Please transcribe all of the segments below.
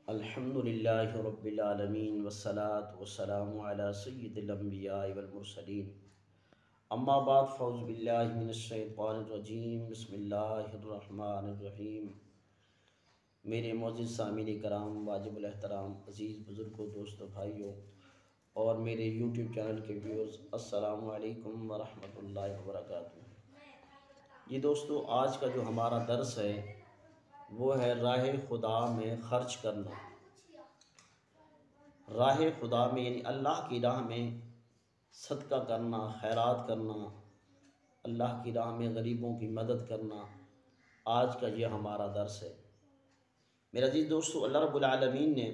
الحمدللہ رب العالمین والصلاة والسلام علی سید الانبیاء والمرسلین اما بعد فاعوذ باللہ من الشیطان الرجیم بسم اللہ الرحمن الرحیم۔ میرے معزز سامعین کرام، واجب الاحترام عزیز بزرگوں، دوستوں، بھائیوں اور میرے یوٹیوب چینل کے ویورز، السلام علیکم ورحمۃ اللہ وبرکاتہ۔ یہ دوستو، آج کا جو ہمارا درس ہے وہ ہے راہ خدا میں خرچ کرنا۔ راہ خدا میں یعنی اللہ کی راہ میں صدقہ کرنا، خیرات کرنا، اللہ کی راہ میں غریبوں کی مدد کرنا، آج کا یہ ہمارا درس ہے۔ میرے عزیز دوستو، اللہ رب العالمین نے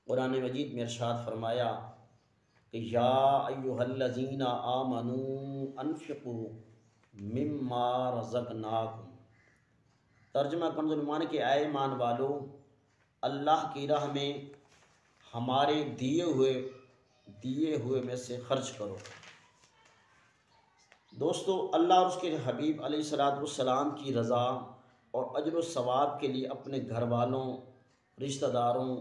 قرآن مجید میں ارشاد فرمایا کہ یا ایھا الذین آمنوا انفقوا مما رزقناکم۔ ترجمہ کنز الایمان کہ اے ایمان والو، اللہ کی راہ میں ہمارے دیے ہوئے میں سے خرچ کرو۔ دوستو، اللہ اور اس کے حبیب علیہ السلام کی رضا اور اجر و ثواب کے لیے اپنے گھر والوں، رشتہ داروں،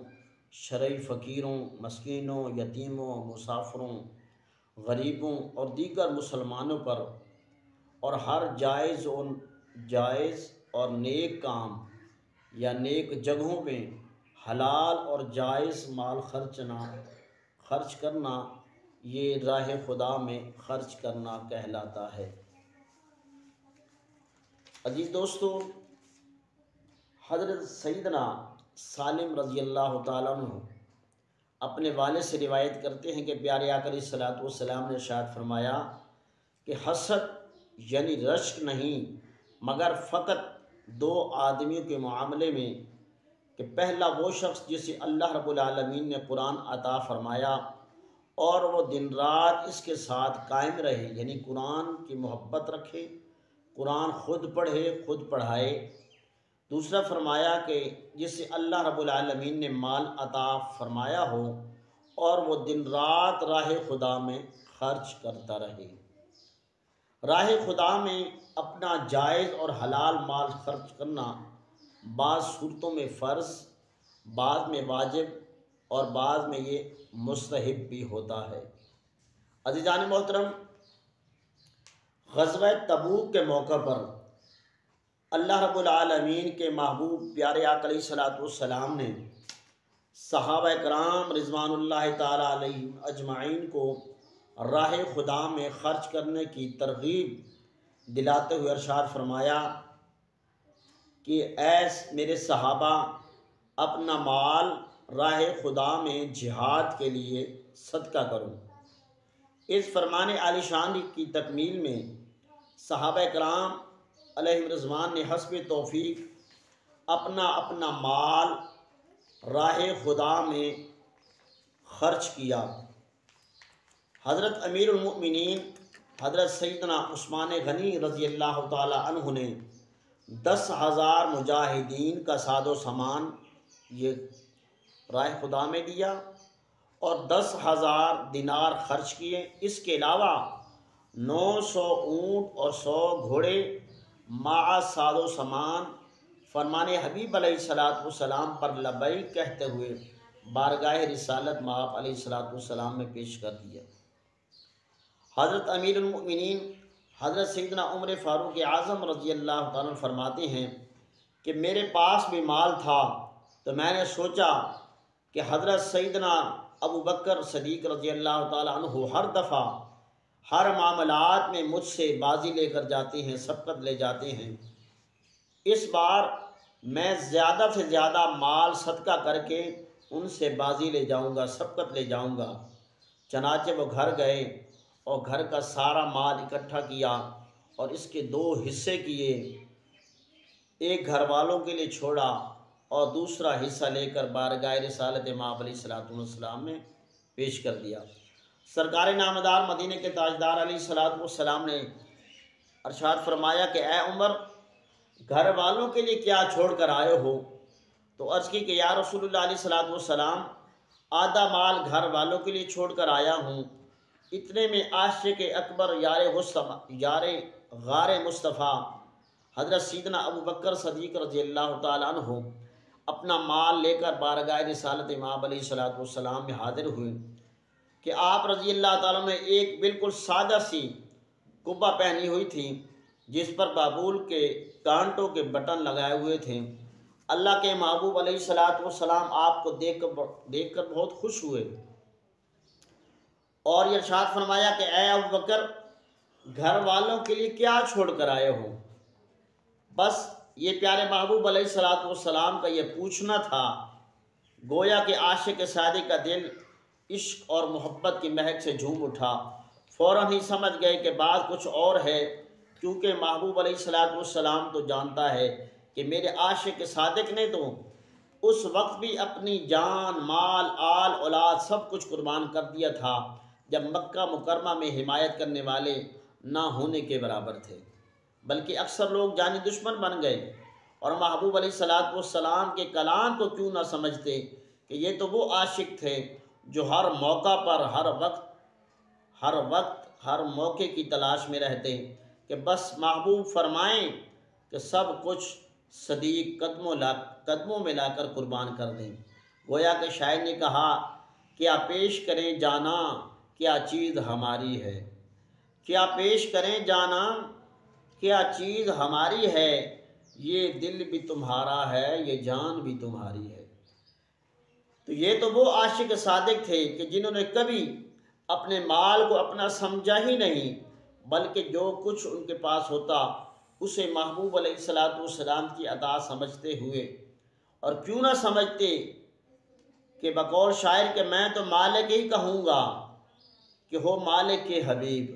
شرعی فقیروں، مسکینوں، یتیموں، مسافروں، غریبوں اور دیگر مسلمانوں پر اور ہر جائز اور نیک کام یا نیک جگہوں میں حلال اور جائز مال خرچ کرنا، یہ راہ خدا میں خرچ کرنا کہلاتا ہے۔ عزیز دوستو، حضرت سیدنا سالم رضی اللہ تعالیٰ عنہ اپنے والد سے روایت کرتے ہیں کہ پیارے آقا علیہ السلام نے ارشاد فرمایا کہ حسد یعنی رشک نہیں، مگر فقط دو آدمیوں کے معاملے میں، کہ پہلا وہ شخص جسے اللہ رب العالمین نے قرآن عطا فرمایا اور وہ دن رات اس کے ساتھ قائم رہے، یعنی قرآن کی محبت رکھے، قرآن خود پڑھے، خود پڑھائے۔ دوسرا فرمایا کہ جسے اللہ رب العالمین نے مال عطا فرمایا ہو اور وہ دن رات راہ خدا میں خرچ کرتا رہے۔ راہ خدا میں اپنا جائز اور حلال مال خرچ کرنا بعض صورتوں میں فرض، بعض میں واجب اور بعض میں یہ مستحب بھی ہوتا ہے۔ عزیزان محترم، غزوہ تبوک کے موقع پر اللہ رب العالمین کے محبوب پیارے آقا علیہ السلام نے صحابہ کرام رضوان اللہ تعالی علیہم اجمعین کو راہ خدا میں خرچ کرنے کی ترغیب دلاتے ہوئے ارشاد فرمایا کہ اے میرے صحابہ، اپنا مال راہ خدا میں جہاد کے لیے صدقہ کرو۔ اس فرمان عالی شان کی تکمیل میں صحابہ کرام علیہم رضوان نے حسب توفیق اپنا مال راہ خدا میں خرچ کیا۔ حضرت امیر المؤمنین حضرت سیدنا عثمان غنی رضی اللہ تعالی عنہ نے 10,000 مجاہدین کا ساز و سامان یہ راہ خدا میں دیا اور 10,000 دینار خرچ کیے۔ اس کے علاوہ 900 اونٹ اور 100 گھوڑے مع ساز و سامان فرمان حبیب علیہ السلام پر لبیک کہتے ہوئے بارگاہ رسالت مآب علیہ السلام میں پیش کر دیا۔ حضرت امیر المؤمنین حضرت سیدنا عمر فاروق اعظم رضی اللہ تعالیٰ عنہ فرماتے ہیں کہ میرے پاس بھی مال تھا تو میں نے سوچا کہ حضرت سیدنا ابو بکر صدیق رضی اللہ تعالیٰ عنہ ہر دفعہ ہر معاملات میں مجھ سے بازی لے کر جاتے ہیں، سبقت لے جاتے ہیں، اس بار میں زیادہ سے زیادہ مال صدقہ کر کے ان سے بازی لے جاؤں گا، سبقت لے جاؤں گا۔ چنانچہ وہ گھر گئے اور گھر کا سارا مال اکٹھا کیا اور اس کے 2 حصے کیے، ایک گھر والوں کے لیے چھوڑا اور دوسرا حصہ لے کر بارگاہ رسالت مآب علیہ السلام میں پیش کر دیا۔ سرکار نامدار مدینہ کے تاجدار علیہ السلام نے ارشاد فرمایا کہ اے عمر، گھر والوں کے لیے کیا چھوڑ کر آئے ہو؟ تو عرض کی کہ یا رسول اللہ علیہ السلام، آدھا مال گھر والوں کے لیے چھوڑ کر آیا ہوں۔ اتنے میں عاشق اکبر یار غار مصطفیٰ حضرت سیدنا ابو بکر صدیق رضی اللہ تعالیٰ عنہ اپنا مال لے کر بارگاہ رسالت امام علیہ الصلوۃ والسلام میں حاضر ہوئے کہ آپ رضی اللہ تعالیٰ نے ایک بالکل سادہ سی قبہ پہنی ہوئی تھی جس پر بابول کے کانٹوں کے بٹن لگائے ہوئے تھے۔ اللہ کے محبوب علیہ الصلوۃ والسلام آپ کو دیکھ کر بہت خوش ہوئے اور یہ ارشاد فرمایا کہ اے ابو بکر، گھر والوں کے لیے کیا چھوڑ کر آئے ہو؟ بس یہ پیارے محبوب علیہ الصلوۃ والسلام کا یہ پوچھنا تھا۔ گویا کہ عاشق صادق کا دل عشق اور محبت کی مہک سے جھوم اٹھا، فوراً ہی سمجھ گئے کہ بات کچھ اور ہے، کیونکہ محبوب علیہ الصلوۃ والسلام تو جانتا ہے کہ میرے عاشق صادق نے تو اس وقت بھی اپنی جان، مال، آل، اولاد سب کچھ قربان کر دیا تھا جب مکہ مکرمہ میں حمایت کرنے والے نہ ہونے کے برابر تھے، بلکہ اکثر لوگ جانی دشمن بن گئے اور محبوب علیہ الصلوۃ والسلام کے کلام کو کیوں نہ سمجھتے کہ یہ تو وہ عاشق تھے جو ہر موقع پر ہر موقع کی تلاش میں رہتے کہ بس محبوب فرمائیں کہ سب کچھ صدیق قدموں میں لا کر قربان کر دیں۔ گویا کہ شاعر نے کہا، کیا پیش کریں جانا کیا چیز ہماری ہے، کیا پیش کریں جانا کیا چیز ہماری ہے، یہ دل بھی تمہارا ہے یہ جان بھی تمہاری ہے۔ تو یہ تو وہ عاشق صادق تھے کہ جنہوں نے کبھی اپنے مال کو اپنا سمجھا ہی نہیں، بلکہ جو کچھ ان کے پاس ہوتا اسے محبوب علیہ الصلوۃ والسلام کی عطا سمجھتے ہوئے، اور کیوں نہ سمجھتے کہ بقول شاعر کہ میں تو مالک ہی کہوں گا کہ ہو مالک کے حبیب،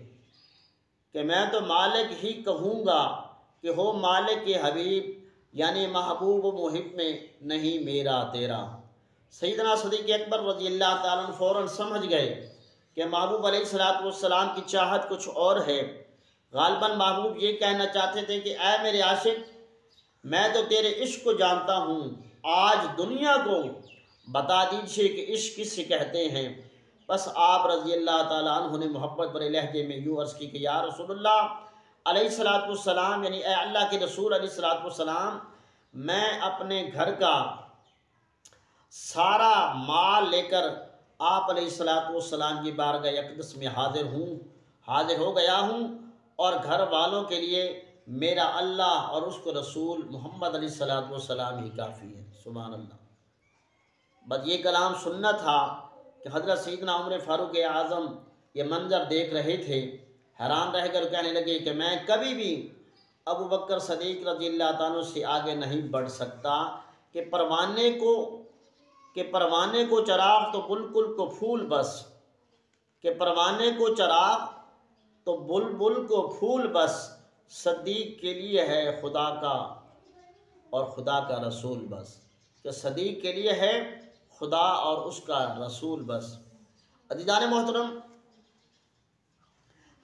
کہ میں تو مالک ہی کہوں گا کہ ہو مالک کے حبیب، یعنی محبوب و محب میں نہیں میرا تیرا۔ سیدنا صدیق اکبر رضی اللہ تعالیٰ عنہ فوراً سمجھ گئے کہ محبوب علیہ الصلوۃ والسلام کی چاہت کچھ اور ہے۔ غالباً محبوب یہ کہنا چاہتے تھے کہ اے میرے عاشق، میں تو تیرے عشق کو جانتا ہوں، آج دنیا کو بتا دیجئے کہ عشق کس سے کہتے ہیں۔ بس آپ رضی اللہ تعالیٰ عنہ نے محبت بھرے لہجے میں یوں عرض کی کہ یا رسول اللہ علیہ الصلوۃ والسلام، یعنی اے اللہ کے رسول علیہ الصلوۃ والسلام، میں اپنے گھر کا سارا مال لے کر آپ علیہ الصلوۃ والسلام کی بارگاہ اقدس میں حاضر ہو گیا ہوں، اور گھر والوں کے لیے میرا اللہ اور اس کو رسول محمد علیہ الصلوۃ والسلام ہی کافی ہے۔ سبحان اللہ۔ بس یہ کلام سننا تھا کہ حضرت سیدنا عمر فاروق اعظم یہ منظر دیکھ رہے تھے، حیران رہ کر کہنے لگے کہ میں کبھی بھی ابو بکر صدیق رضی اللہ تعالیٰ سے آگے نہیں بڑھ سکتا کہ پروانے کو چراغ تو بلبل کو پھول بس، کہ پروانے کو چراغ تو بلبل کو پھول بس، صدیق کے لیے ہے خدا کا اور خدا کا رسول بس، کہ صدیق کے لیے ہے خدا اور اس کا رسول بس۔ عزیزان محترم،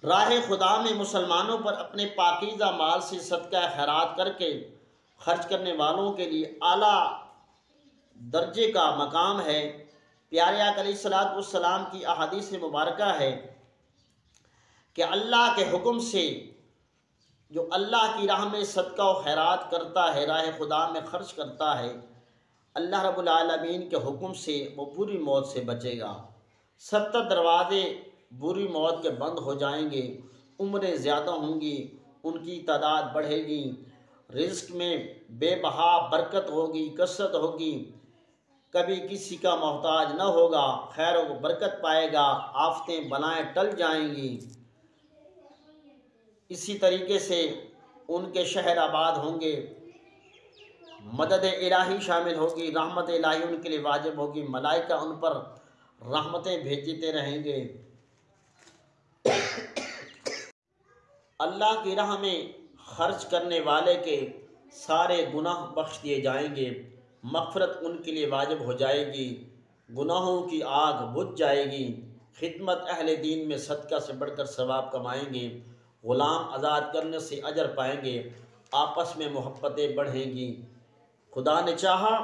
راہ خدا میں مسلمانوں پر اپنے پاکیزہ مال سے صدقہ خیرات کر کے خرچ کرنے والوں کے لیے اعلیٰ درجے کا مقام ہے۔ پیارے آقا علیہ الصلوۃ والسلام کی احادیث مبارکہ ہے کہ اللہ کے حکم سے جو اللہ کی راہ میں صدقہ و خیرات کرتا ہے، راہ خدا میں خرچ کرتا ہے، اللہ رب العالمین کے حکم سے وہ بری موت سے بچے گا۔ 70 دروازے بری موت کے بند ہو جائیں گے، عمریں زیادہ ہوں گی، ان کی تعداد بڑھے گی، رزق میں بے بہا برکت ہوگی، کثرت ہوگی، کبھی کسی کا محتاج نہ ہوگا، خیر و برکت پائے گا، آفتیں بلائیں ٹل جائیں گی۔ اسی طریقے سے ان کے شہر آباد ہوں گے، مدد الہی شامل ہوگی، رحمت الہی ان کے لیے واجب ہوگی، ملائکہ ان پر رحمتیں بھیجتے رہیں گے۔ اللہ کی راہ میں خرچ کرنے والے کے سارے گناہ بخش دیے جائیں گے، مغفرت ان کے لیے واجب ہو جائے گی، گناہوں کی آگ بجھ جائے گی، خدمت اہل دین میں صدقہ سے بڑھ کر ثواب کمائیں گے، غلام آزاد کرنے سے اجر پائیں گے، آپس میں محبتیں بڑھیں گی۔ خدا نے چاہا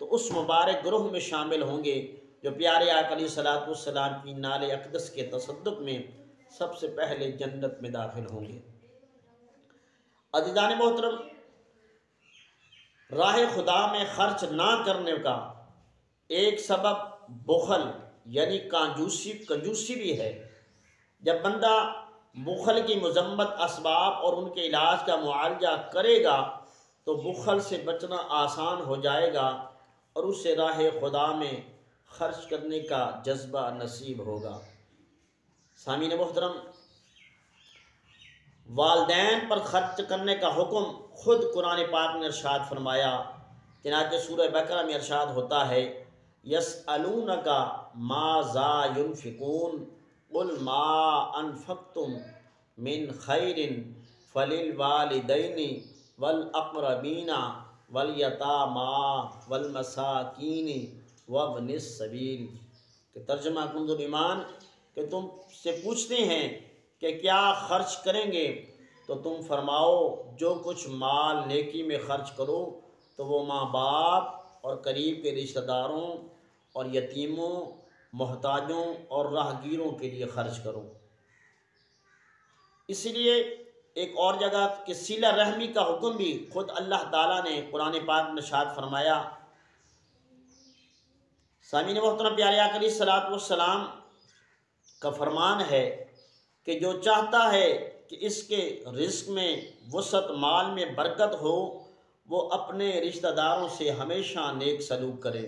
تو اس مبارک گروہ میں شامل ہوں گے جو پیارے آقا علیہ الصلوۃ والسلام کی نال اقدس کے تصدق میں سب سے پہلے جنت میں داخل ہوں گے۔ عزیزان محترم، راہ خدا میں خرچ نہ کرنے کا ایک سبب بخل یعنی کنجوسی بھی ہے۔ جب بندہ بخل کی مذمت، اسباب اور ان کے علاج کا معالجہ کرے گا تو بخل سے بچنا آسان ہو جائے گا اور اسے راہ خدا میں خرچ کرنے کا جذبہ نصیب ہوگا۔ سامعین محترم، والدین پر خرچ کرنے کا حکم خود قرآن پاک نے ارشاد فرمایا۔ چنانچہ سورہ بقرہ میں ارشاد ہوتا ہے یسألونک ماذا ينفقون قل ما انفقتم من خیر فللوالدین والاقربین والیتامی والمساکین وابن السبیل، کہ ترجمہ کنز ایمان کہ تم سے پوچھتے ہیں کہ کیا خرچ کریں گے، تو تم فرماؤ جو کچھ مال نیکی میں خرچ کرو تو وہ ماں باپ اور قریب کے رشتہ داروں اور یتیموں، محتاجوں اور راہگیروں کے لیے خرچ کرو۔ اس لیے ایک اور جگہ کہ صلہ رحمی کا حکم بھی خود اللہ تعالیٰ نے قرآن پاک میں ارشاد فرمایا۔ سامعین محترم، پیارے آقا علیہ الصلوۃ والسلام کا فرمان ہے کہ جو چاہتا ہے کہ اس کے رزق میں وسعت، مال میں برکت ہو، وہ اپنے رشتہ داروں سے ہمیشہ نیک سلوک کرے۔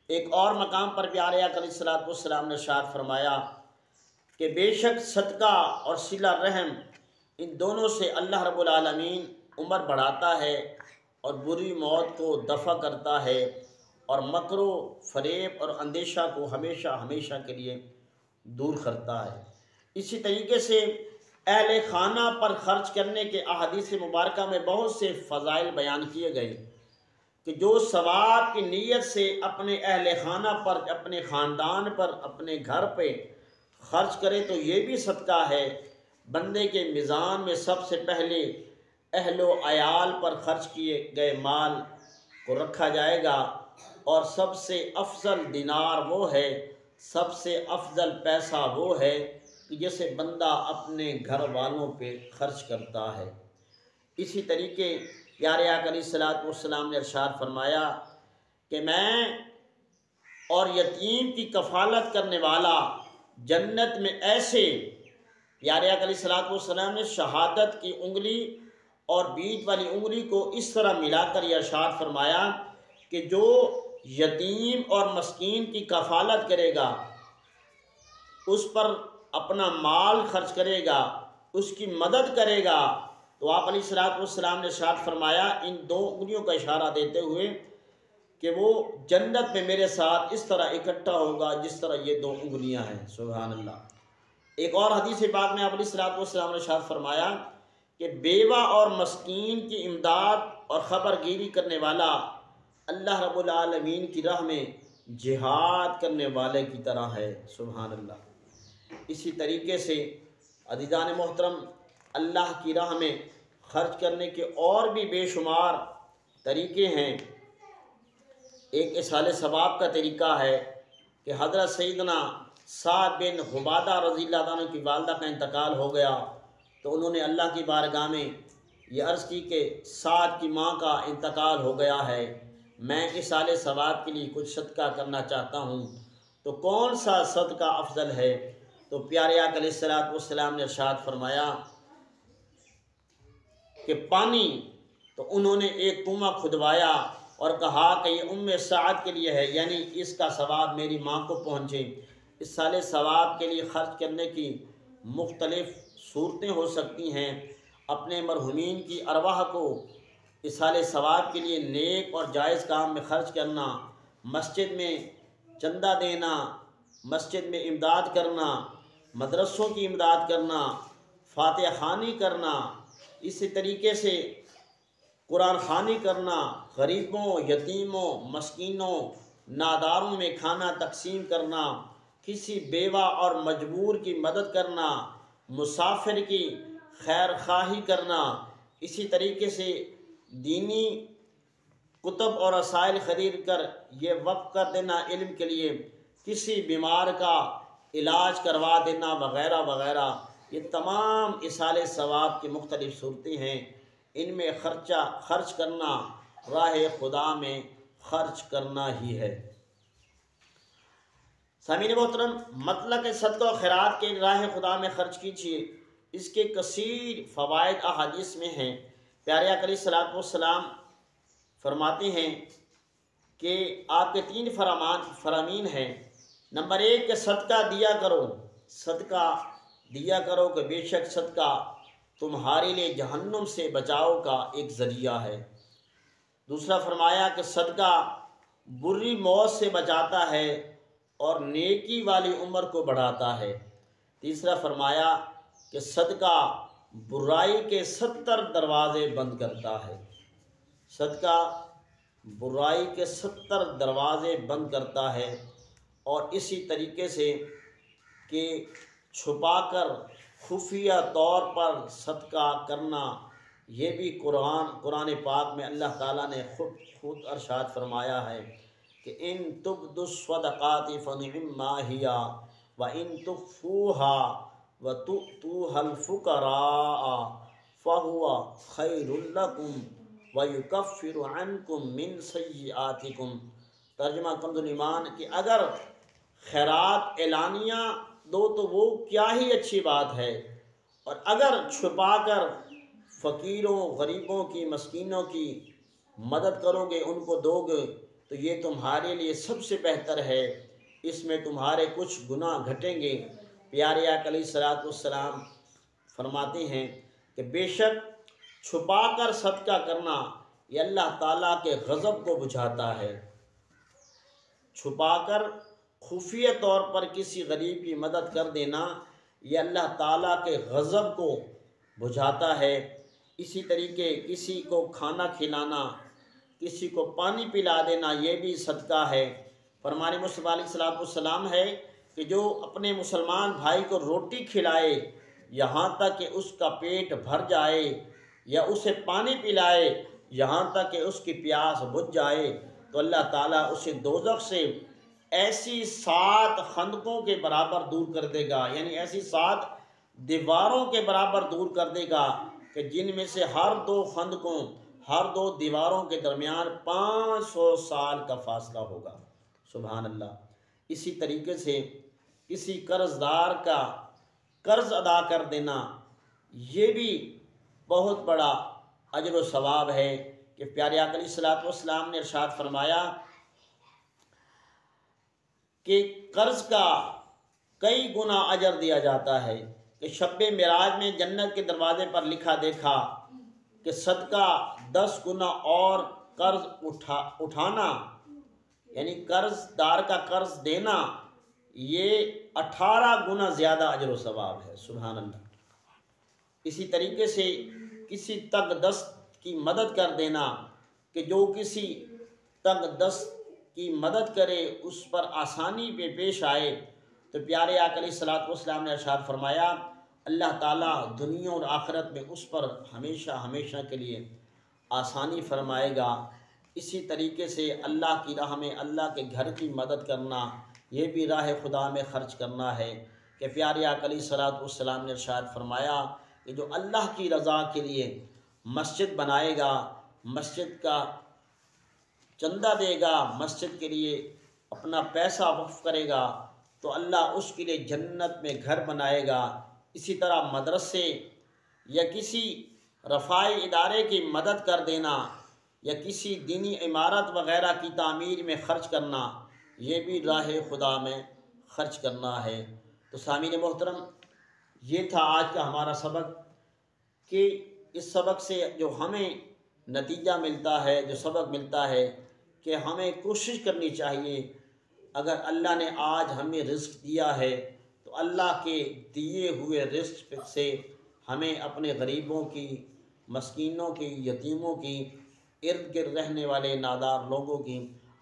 ایک اور مقام پر پیارے آقا علیہ الصلوۃ والسلام نے ارشاد فرمایا کہ بے شک صدقہ اور صلہ رحم، ان دونوں سے اللہ رب العالمین عمر بڑھاتا ہے اور بری موت کو دفع کرتا ہے اور مکر و فریب اور اندیشہ کو ہمیشہ ہمیشہ کے لیے دور کرتا ہے۔ اسی طریقے سے اہل خانہ پر خرچ کرنے کے احادیث مبارکہ میں بہت سے فضائل بیان کیے گئے کہ جو ثواب کی نیت سے اپنے اہل خانہ پر، اپنے خاندان پر، اپنے گھر پہ خرچ کرے تو یہ بھی صدقہ ہے۔ بندے کے میزان میں سب سے پہلے اہل و عیال پر خرچ کیے گئے مال کو رکھا جائے گا، اور سب سے افضل دینار وہ ہے، سب سے افضل پیسہ وہ ہے کہ جسے بندہ اپنے گھر والوں پہ خرچ کرتا ہے۔ اسی طریقے پیارے آقا علیہ الصلوۃ والسلام نے ارشاد فرمایا کہ میں اور یتیم کی کفالت کرنے والا جنت میں ایسے، پیارے آقا علیہ الصلوۃ والسلام نے شہادت کی انگلی اور بیچ والی انگلی کو اس طرح ملا کر یہ ارشاد فرمایا کہ جو یتیم اور مسکین کی کفالت کرے گا، اس پر اپنا مال خرچ کرے گا، اس کی مدد کرے گا، تو آپ علیہ الصلوۃ والسلام نے ارشاد فرمایا ان دو انگلیوں کا اشارہ دیتے ہوئے کہ وہ جنت میں میرے ساتھ اس طرح اکٹھا ہوگا جس طرح یہ دو انگلیاں ہیں۔ سبحان اللہ۔ ایک اور حدیث پاک میں آپ علیہ الصلوۃ والسلام نے ارشاد فرمایا کہ بیوہ اور مسکین کی امداد اور خبر گیری کرنے والا اللہ رب العالمین کی راہ میں جہاد کرنے والے کی طرح ہے۔ سبحان اللہ۔ اسی طریقے سے عزیزان محترم، اللہ کی راہ میں خرچ کرنے کے اور بھی بے شمار طریقے ہیں۔ ایک اصال ثواب کا طریقہ ہے کہ حضرت سیدنا سعد بن عبادہ رضی اللہ عنہ کی والدہ کا انتقال ہو گیا تو انہوں نے اللہ کی بارگاہ میں یہ عرض کی کہ سعد کی ماں کا انتقال ہو گیا ہے، میں اصال ثواب کے لیے کچھ صدقہ کرنا چاہتا ہوں، تو کون سا صدقہ افضل ہے؟ تو پیارے آقا علیہ الصلوۃ والسلام نے ارشاد فرمایا کہ پانی، تو انہوں نے ایک کنواں کھدوایا اور کہا کہ یہ سعد کے لیے ہے، یعنی اس کا ثواب میری ماں کو پہنچے۔ اس سال ثواب کے لیے خرچ کرنے کی مختلف صورتیں ہو سکتی ہیں۔ اپنے مرحومین کی ارواح کو اس سال ثواب کے لیے نیک اور جائز کام میں خرچ کرنا، مسجد میں چندہ دینا، مسجد میں امداد کرنا، مدرسوں کی امداد کرنا، فاتحہ خوانی کرنا، اسی طریقے سے قرآن خوانی کرنا، غریبوں، یتیموں، مسکینوں، ناداروں میں کھانا تقسیم کرنا، کسی بیوہ اور مجبور کی مدد کرنا، مسافر کی خیر خواہی کرنا، اسی طریقے سے دینی کتب اور رسائل خرید کر یہ وقف کر دینا علم کے لیے، کسی بیمار کا علاج کروا دینا وغیرہ وغیرہ، یہ تمام اصال ثواب کی مختلف صورتیں ہیں۔ ان میں خرچ کرنا راہ خدا میں خرچ کرنا ہی ہے۔ سامعین محترم، مطلق صدقہ و خیرات کے راہ خدا میں خرچ کیجیے، اس کے کثیر فوائد احادیث میں ہیں۔ پیارے آقا علیہ الصلوۃ والسلام فرماتے ہیں کہ آپ کے 3 فرامین ہیں۔ نمبر 1 کہ صدقہ دیا کرو، صدقہ دیا کرو کہ بے شک صدقہ تمہارے لیے جہنم سے بچاؤ کا ایک ذریعہ ہے۔ دوسرا فرمایا کہ صدقہ بری موت سے بچاتا ہے اور نیکی والی عمر کو بڑھاتا ہے۔ تیسرا فرمایا کہ صدقہ برائی کے 70 دروازے بند کرتا ہے، صدقہ برائی کے 70 دروازے بند کرتا ہے۔ اور اسی طریقے سے کہ چھپا کر خفیہ طور پر صدقہ کرنا، یہ بھی قرآن پاک میں اللہ تعالیٰ نے خود ارشاد فرمایا ہے کہ ان تبدوا الصدقات فنعما ہی وان تخفوها وتؤتوها الفقراء فهو خیر لکم ویکفر عنکم من سیئاتکم۔ ترجمہ کنز ایمان کہ اگر خیرات اعلانیہ دو تو وہ کیا ہی اچھی بات ہے، اور اگر چھپا کر فقیروں غریبوں کی مسکینوں کی مدد کرو گے، ان کو دو گے، تو یہ تمہارے لیے سب سے بہتر ہے، اس میں تمہارے کچھ گناہ گھٹیں گے۔ پیارے آقا علیہ الصلوۃ والسلام فرماتے ہیں کہ بے شک چھپا کر صدقہ کرنا یہ اللہ تعالیٰ کے غضب کو بجھاتا ہے۔ چھپا کر خفیہ طور پر کسی غریب کی مدد کر دینا یہ اللہ تعالیٰ کے غضب کو بجھاتا ہے۔ اسی طریقے کسی کو کھانا کھلانا، کسی کو پانی پلا دینا، یہ بھی صدقہ ہے۔ فرمان مصطفیٰ علیہ الصلوۃ والسلام ہے کہ جو اپنے مسلمان بھائی کو روٹی کھلائے یہاں تک کہ اس کا پیٹ بھر جائے، یا اسے پانی پلائے یہاں تک کہ اس کی پیاس بجھ جائے، تو اللہ تعالیٰ اسے دوزخ سے ایسی 7 خندقوں کے برابر دور کر دے گا، یعنی ایسی 7 دیواروں کے برابر دور کر دے گا کہ جن میں سے ہر 2 خندقوں، ہر 2 دیواروں کے درمیان 500 سال کا فاصلہ ہوگا۔ سبحان اللہ۔ اسی طریقے سے کسی قرض دار کا قرض ادا کر دینا یہ بھی بہت بڑا اجر و ثواب ہے کہ پیارے آقا علیہ الصلوۃ والسلام نے ارشاد فرمایا کہ قرض کا کئی گنا اجر دیا جاتا ہے کہ شب معراج میں جنت کے دروازے پر لکھا دیکھا کہ صدقہ 10 گنا اور قرض اٹھانا، یعنی قرض دار کا قرض دینا، یہ 18 گنا زیادہ اجر و ثواب ہے۔ سبحان اللہ۔ اسی طریقے سے کسی تنگ دست کی مدد کر دینا کہ جو کسی تنگ دست کی مدد کرے اس پر آسانی پہ پیش آئے، تو پیارے آقا علیہ الصلوۃ والسلام نے ارشاد فرمایا اللہ تعالیٰ دنیا اور آخرت میں اس پر ہمیشہ ہمیشہ کے لیے آسانی فرمائے گا۔ اسی طریقے سے اللہ کی راہ میں اللہ کے گھر کی مدد کرنا یہ بھی راہ خدا میں خرچ کرنا ہے کہ پیارے آقا علیہ الصلوۃ والسلام نے ارشاد فرمایا کہ جو اللہ کی رضا کے لیے مسجد بنائے گا، مسجد کا چندہ دے گا، مسجد کے لیے اپنا پیسہ وقف کرے گا، تو اللہ اس کے لیے جنت میں گھر بنائے گا۔ اسی طرح مدرسے یا کسی رفاعی ادارے کی مدد کر دینا یا کسی دینی عمارت وغیرہ کی تعمیر میں خرچ کرنا یہ بھی راہ خدا میں خرچ کرنا ہے۔ تو سامعین محترم، یہ تھا آج کا ہمارا سبق کہ اس سبق سے جو ہمیں نتیجہ ملتا ہے، جو سبق ملتا ہے کہ ہمیں کوشش کرنی چاہیے، اگر اللہ نے آج ہمیں رزق دیا ہے تو اللہ کے دیے ہوئے رزق سے ہمیں اپنے غریبوں کی، مسکینوں کی، یتیموں کی، ارد گرد رہنے والے نادار لوگوں کی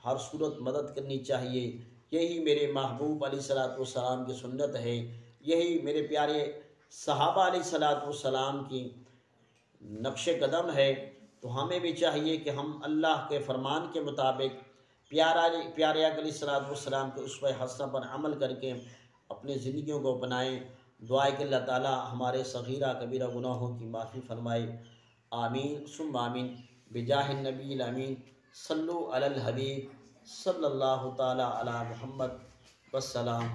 ہر صورت مدد کرنی چاہیے۔ یہی میرے محبوب علیہ الصلوۃ والسلام کی سنت ہے، یہی میرے پیارے صحابہ علیہ الصلوۃ والسلام کی نقش قدم ہے۔ تو ہمیں بھی چاہیے کہ ہم اللہ کے فرمان کے مطابق پیارے آقا علیہ الصلوۃ والسلام کے اسوہ حسنہ پر عمل کر کے اپنی زندگیوں کو بنائیں۔ دعا کہ اللہ تعالی ہمارے صغیرہ کبیرہ گناہوں کی معافی فرمائے۔ آمین ثم آمین۔ بجاہ النبی الامین صلو علی الحبیب صلی اللہ تعالی علی محمد والسلام